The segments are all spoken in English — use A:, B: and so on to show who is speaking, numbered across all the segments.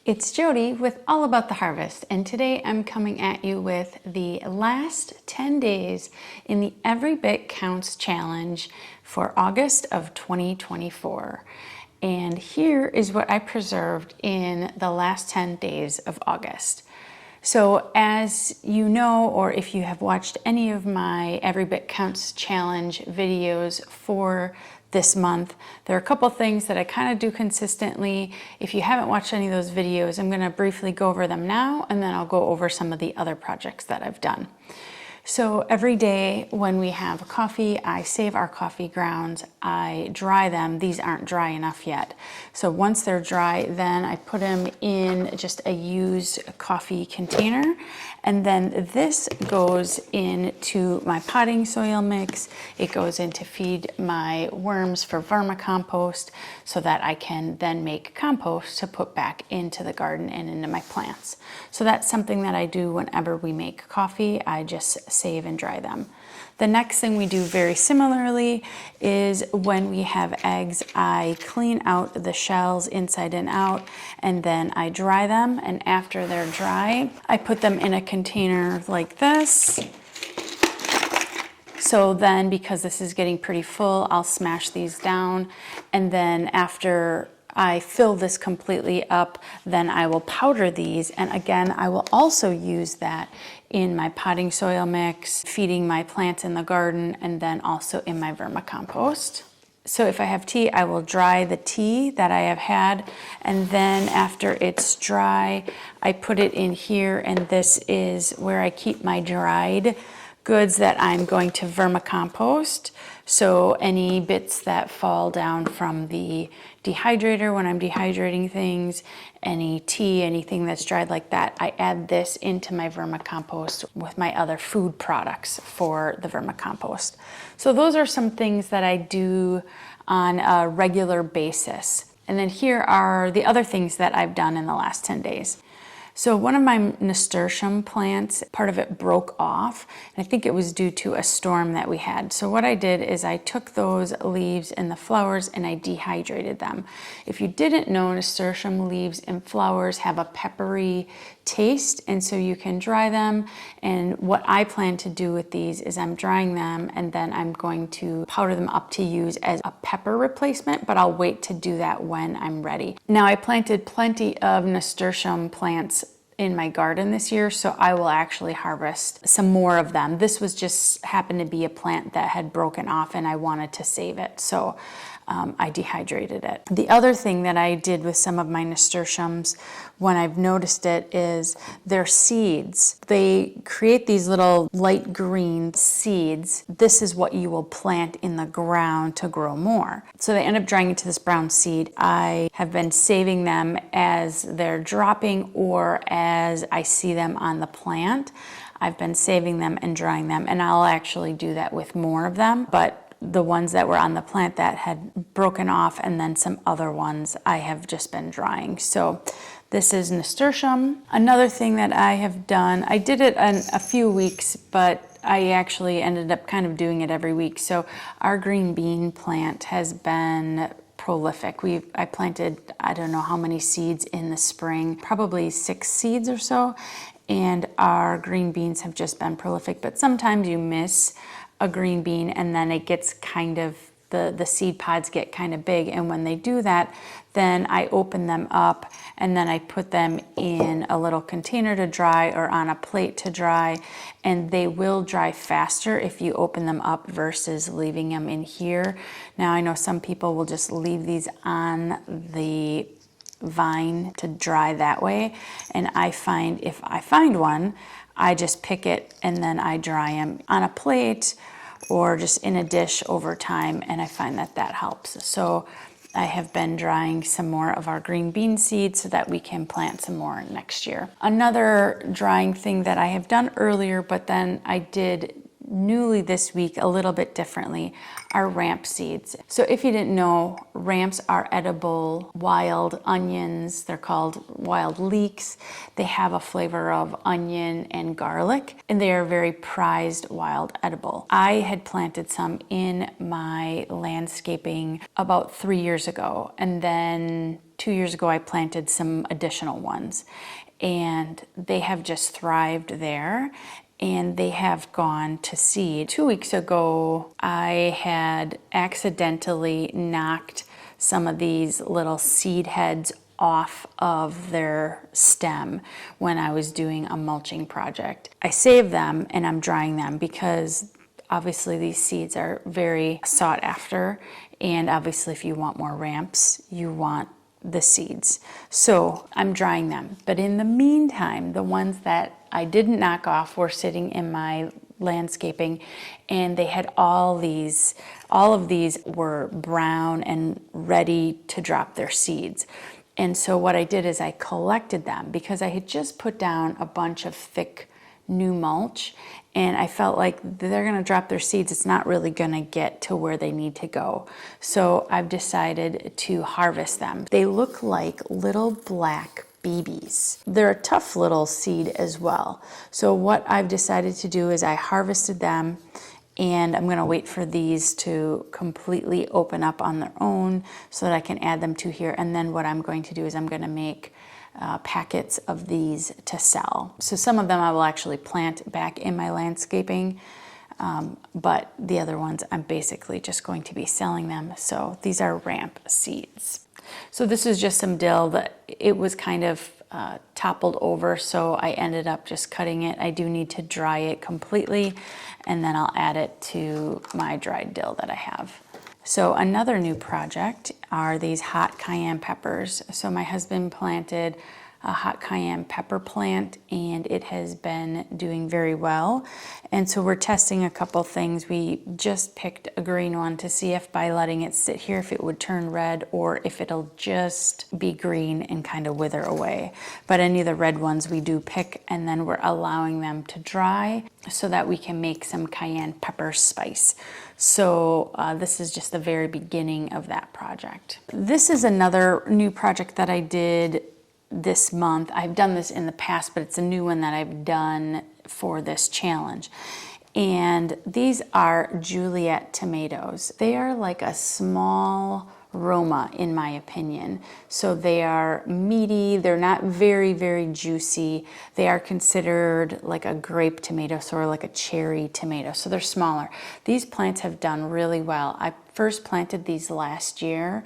A: It's Jody with All About the Harvest, and today I'm coming at you with the last 10 days in the Every Bit Counts challenge for August of 2024. And here is what I preserved in the last 10 days of August. So as you know, or if you have watched any of my Every Bit Counts challenge videos for this month, there are a couple things that I kind of do consistently. If you haven't watched any of those videos, I'm going to briefly go over them now, and then I'll go over some of the other projects that I've done. So every day when we have coffee, I save our coffee grounds, I dry them. These aren't dry enough yet. So once they're dry, then I put them in just a used coffee container. And then this goes into my potting soil mix. It goes in to feed my worms for vermicompost so that I can then make compost to put back into the garden and into my plants. So that's something that I do whenever we make coffee. I just save and dry them. The next thing we do very similarly is when we have eggs, I clean out the shells inside and out, and then I dry them. And after they're dry, I put them in a container like this. So then, because this is getting pretty full, I'll smash these down. And then after I fill this completely up, then I will powder these. And again, I will also use that in my potting soil mix, feeding my plants in the garden, and then also in my vermicompost. So if I have tea, I will dry the tea that I have had, and then after it's dry, I put it in here, and this is where I keep my dried goods that I'm going to vermicompost. So any bits that fall down from the dehydrator when I'm dehydrating things, any tea, anything that's dried like that, I add this into my vermicompost with my other food products for the vermicompost. So those are some things that I do on a regular basis. And then here are the other things that I've done in the last 10 days. So one of my nasturtium plants, part of it broke off, and I think it was due to a storm that we had. So what I did is I took those leaves and the flowers and I dehydrated them. If you didn't know, nasturtium leaves and flowers have a peppery taste, and so you can dry them. And what I plan to do with these is I'm drying them and then I'm going to powder them up to use as a pepper replacement, but I'll wait to do that when I'm ready. Now, I planted plenty of nasturtium plants in my garden this year, so I will actually harvest some more of them. This was just happened to be a plant that had broken off and I wanted to save it, so I dehydrated it. The other thing that I did with some of my nasturtiums when I've noticed it is their seeds. They create these little light green seeds. This is what you will plant in the ground to grow more. So they end up drying into this brown seed. I have been saving them as they're dropping or as I see them on the plant. I've been saving them and drying them, and I'll actually do that with more of them, but the ones that were on the plant that had broken off, and then some other ones I have just been drying. So this is nasturtium. Another thing that I have done, I did it in a few weeks, but I actually ended up kind of doing it every week. So our green bean plant has been prolific. I planted, I don't know how many seeds in the spring, probably 6 seeds or so, and our green beans have just been prolific. But sometimes you miss a green bean and then it gets kind of, the seed pods get kind of big, and when they do that, then I open them up and then I put them in a little container to dry or on a plate to dry, and they will dry faster if you open them up versus leaving them in here. Now, I know some people will just leave these on the vine to dry that way, and I find if I find one, I just pick it and then I dry them on a plate or just in a dish over time, and I find that that helps. So I have been drying some more of our green bean seeds so that we can plant some more next year. Another drying thing that I have done earlier, but then I did newly this week a little bit differently, are ramp seeds. So if you didn't know, ramps are edible wild onions. They're called wild leeks. They have a flavor of onion and garlic, and they are very prized wild edible. I had planted some in my landscaping about 3 years ago, and then 2 years ago I planted some additional ones, and they have just thrived there, and they have gone to seed. 2 weeks ago, I had accidentally knocked some of these little seed heads off of their stem when I was doing a mulching project. I saved them and I'm drying them because obviously these seeds are very sought after, and obviously if you want more ramps, you want the seeds. So I'm drying them. But in the meantime, the ones that I didn't knock off were sitting in my landscaping, and they had all of these were brown and ready to drop their seeds. And so what I did is I collected them because I had just put down a bunch of thick new mulch, and I felt like they're going to drop their seeds. It's not really going to get to where they need to go. So I've decided to harvest them. They look like little black BBs. They're a tough little seed as well. So what I've decided to do is I harvested them, and I'm going to wait for these to completely open up on their own so that I can add them to here. And then what I'm going to do is I'm going to make packets of these to sell. So some of them I will actually plant back in my landscaping, but the other ones I'm basically just going to be selling them. So these are ramp seeds. So this is just some dill that it was kind of toppled over, so I ended up just cutting it. I do need to dry it completely, and then I'll add it to my dried dill that I have. So another new project are these hot cayenne peppers. So my husband planted a hot cayenne pepper plant, and it has been doing very well. And so we're testing a couple things. We just picked a green one to see if by letting it sit here, if it would turn red or if it'll just be green and kind of wither away. But any of the red ones we do pick, and then we're allowing them to dry so that we can make some cayenne pepper spice. So this is just the very beginning of that project. This is another new project that I did this month. I've done this in the past, but it's a new one that I've done for this challenge. And these are Juliet tomatoes. They are like a small Roma, in my opinion. So they are meaty. They're not very, very juicy. They are considered like a grape tomato, sort of like a cherry tomato. So they're smaller. These plants have done really well. I first planted these last year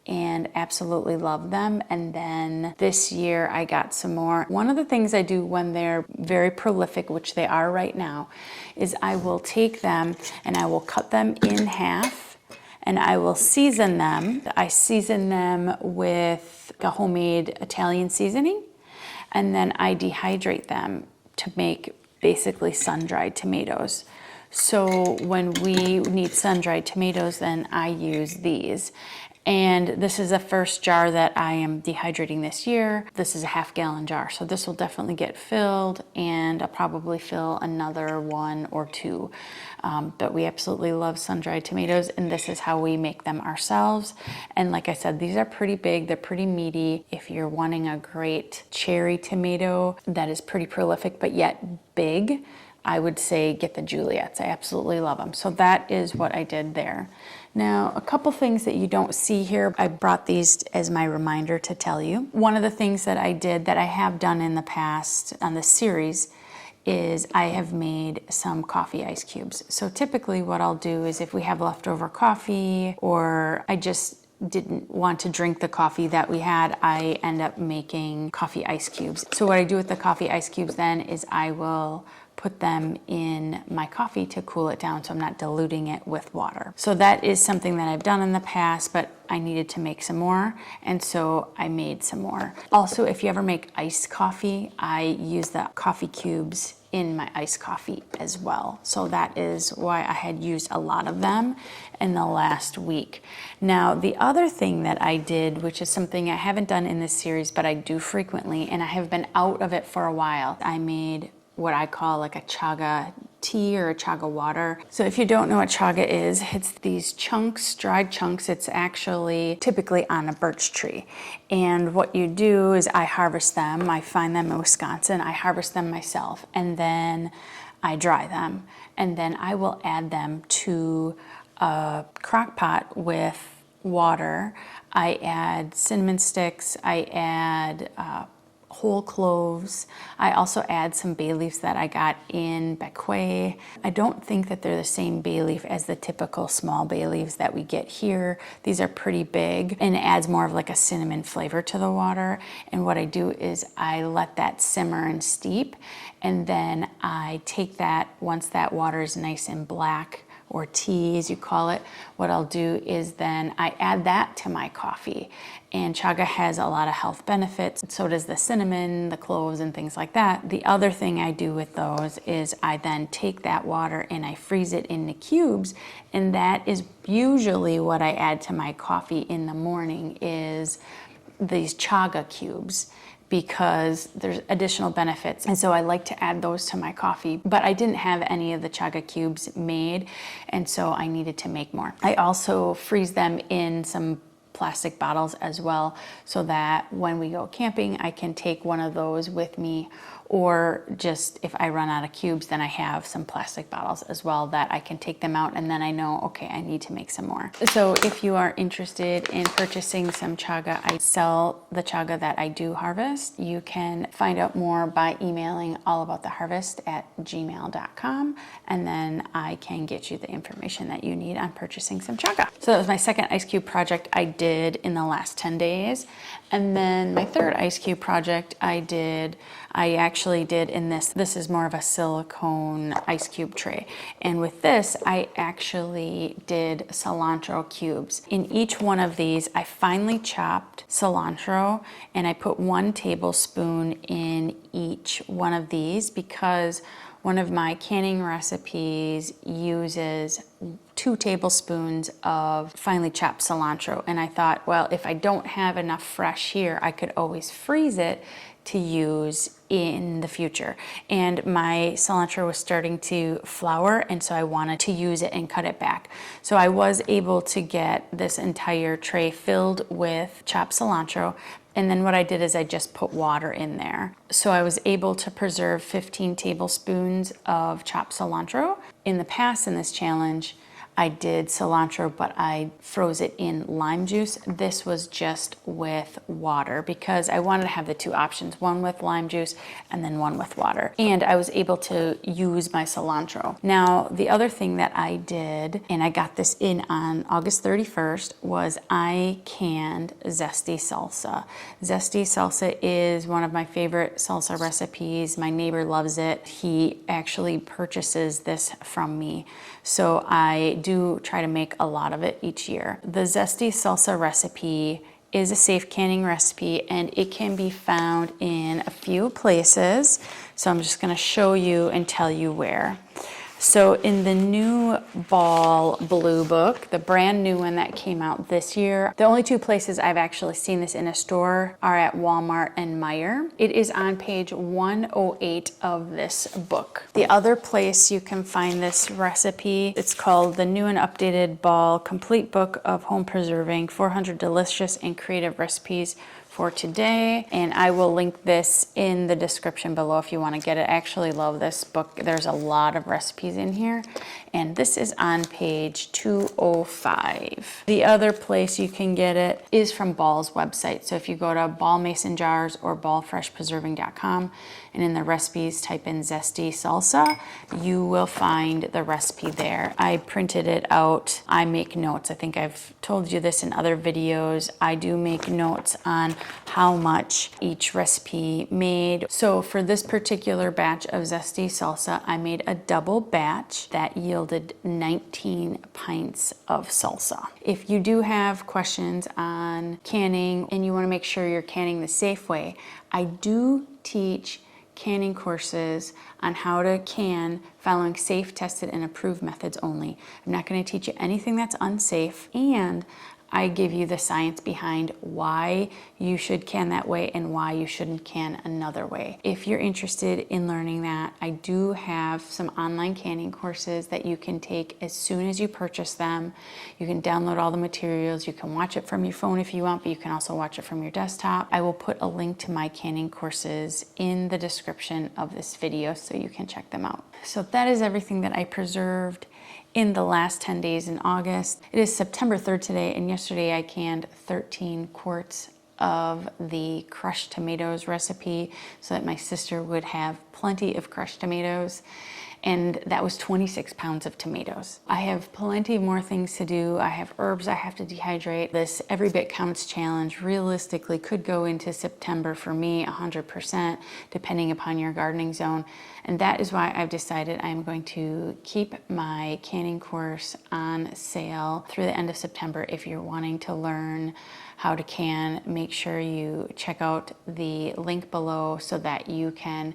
A: and absolutely love them. And then this year I got some more. One of the things I do when they're very prolific, which they are right now, is I will take them and I will cut them in half and I will season them. I season them with a homemade Italian seasoning, and then I dehydrate them to make basically sun-dried tomatoes. So when we need sun-dried tomatoes, then I use these. And this is the first jar that I am dehydrating this year. This is a half-gallon jar, so this will definitely get filled, and I'll probably fill another 1 or 2. But we absolutely love sun-dried tomatoes, and this is how we make them ourselves. And like I said, these are pretty big, they're pretty meaty. If you're wanting a great cherry tomato that is pretty prolific but yet big, I would say get the Juliets. I absolutely love them. So that is what I did there. Now, a couple things that you don't see here, I brought these as my reminder to tell you. One of the things that I did that I have done in the past on this series is I have made some coffee ice cubes. So typically what I'll do is if we have leftover coffee, or I just didn't want to drink the coffee that we had, I end up making coffee ice cubes. So what I do with the coffee ice cubes then is I will put them in my coffee to cool it down so I'm not diluting it with water. So that is something that I've done in the past, but I needed to make some more, and so I made some more. Also, if you ever make iced coffee, I use the coffee cubes in my iced coffee as well. So that is why I had used a lot of them in the last week. Now, the other thing that I did, which is something I haven't done in this series, but I do frequently, and I have been out of it for a while, I made what I call like a chaga tea or a chaga water. So if you don't know what chaga is, it's these chunks, dried chunks. It's actually typically on a birch tree. And what you do is I harvest them. I find them in Wisconsin. I harvest them myself, and then I dry them. And then I will add them to a crock pot with water, I add cinnamon sticks, I add whole cloves. I also add some bay leaves that I got in Bequay. I don't think that they're the same bay leaf as the typical small bay leaves that we get here. These are pretty big and it adds more of like a cinnamon flavor to the water. And what I do is I let that simmer and steep, and then I take that, once that water is nice and black, or tea as you call it, what I'll do is then I add that to my coffee. And chaga has a lot of health benefits. So does the cinnamon, the cloves, and things like that. The other thing I do with those is I then take that water and I freeze it into cubes. And that is usually what I add to my coffee in the morning, is these chaga cubes, because there's additional benefits. And so I like to add those to my coffee, but I didn't have any of the chaga cubes made, and so I needed to make more. I also freeze them in some plastic bottles as well, so that when we go camping, I can take one of those with me, or just if I run out of cubes, then I have some plastic bottles as well that I can take them out, and then I know, okay, I need to make some more. So if you are interested in purchasing some chaga, I sell the chaga that I do harvest. You can find out more by emailing allabouttheharvest@gmail.com, and then I can get you the information that you need on purchasing some chaga. So that was my second ice cube project I did in the last 10 days. And then my third ice cube project I actually did in this is more of a silicone ice cube tray. And with this, I actually did cilantro cubes. In each one of these, I finely chopped cilantro, and I put 1 tablespoon in each one of these, because one of my canning recipes uses 2 tablespoons of finely chopped cilantro. And I thought, well, if I don't have enough fresh here, I could always freeze it to use in the future. And my cilantro was starting to flower, and so I wanted to use it and cut it back. So I was able to get this entire tray filled with chopped cilantro. And then what I did is I just put water in there. So I was able to preserve 15 tablespoons of chopped cilantro. In the past in this challenge, I did cilantro, but I froze it in lime juice. This was just with water, because I wanted to have the 2 options, one with lime juice and then one with water. And I was able to use my cilantro. Now, the other thing that I did, and I got this in on August 31st, was I canned zesty salsa. Zesty salsa is one of my favorite salsa recipes. My neighbor loves it. He actually purchases this from me. So I do try to make a lot of it each year. The zesty salsa recipe is a safe canning recipe, and it can be found in a few places. So I'm just gonna show you and tell you where. So in the new Ball Blue book, the brand new one that came out this year, the only 2 places I've actually seen this in a store are at Walmart and Meijer. It is on page 108 of this book. The other place you can find this recipe, it's called the New and Updated Ball Complete Book of Home Preserving 400 Delicious and Creative Recipes for Today, and I will link this in the description below if you want to get it. I actually love this book. There's a lot of recipes in here, and this is on page 205. The other place you can get it is from Ball's website. So if you go to Ball Mason Jars or ballfreshpreserving.com, and in the recipes type in zesty salsa, you will find the recipe there. I printed it out. I make notes. I think I've told you this in other videos. I do make notes on how much each recipe made. So for this particular batch of zesty salsa, I made a double batch that yielded 19 pints of salsa. If you do have questions on canning and you want to make sure you're canning the safe way, I do teach canning courses on how to can following safe, tested, and approved methods only. I'm not going to teach you anything that's unsafe, and I give you the science behind why you should can that way and why you shouldn't can another way. If you're interested in learning that, I do have some online canning courses that you can take as soon as you purchase them. You can download all the materials. You can watch it from your phone if you want, but you can also watch it from your desktop. I will put a link to my canning courses in the description of this video so you can check them out. So that is everything that I preserved in the last 10 days in August. It is September 3rd today, and yesterday I canned 13 quarts of the crushed tomatoes recipe so that my sister would have plenty of crushed tomatoes. And that was 26 pounds of tomatoes. I have plenty more things to do. I have herbs I have to dehydrate. This Every Bit Counts challenge realistically could go into September for me 100%, depending upon your gardening zone. And that is why I've decided I'm going to keep my canning course on sale through the end of September. If you're wanting to learn how to can, make sure you check out the link below so that you can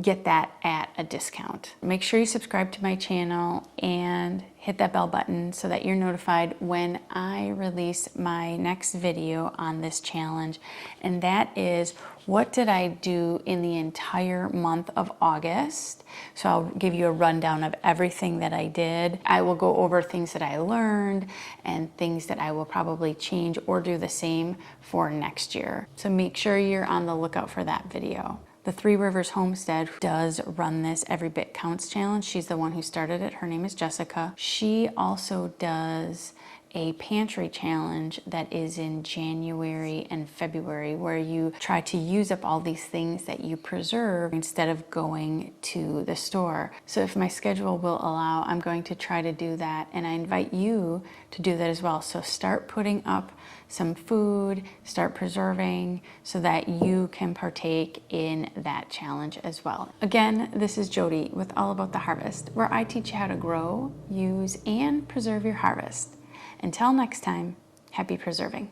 A: get that at a discount. Make sure you subscribe to my channel and hit that bell button so that you're notified when I release my next video on this challenge. And that is, what did I do in the entire month of August? So I'll give you a rundown of everything that I did. I will go over things that I learned and things that I will probably change or do the same for next year. So make sure you're on the lookout for that video. The Three Rivers Homestead does run this Every Bit Counts challenge. She's the one who started it. Her name is Jessica. She also does a pantry challenge that is in January and February, where you try to use up all these things that you preserve instead of going to the store. So if my schedule will allow, I'm going to try to do that, and I invite you to do that as well. So start putting up some food, start preserving so that you can partake in that challenge as well. Again, this is Jody with All About the Harvest, where I teach you how to grow, use, and preserve your harvest. Until next time, happy preserving.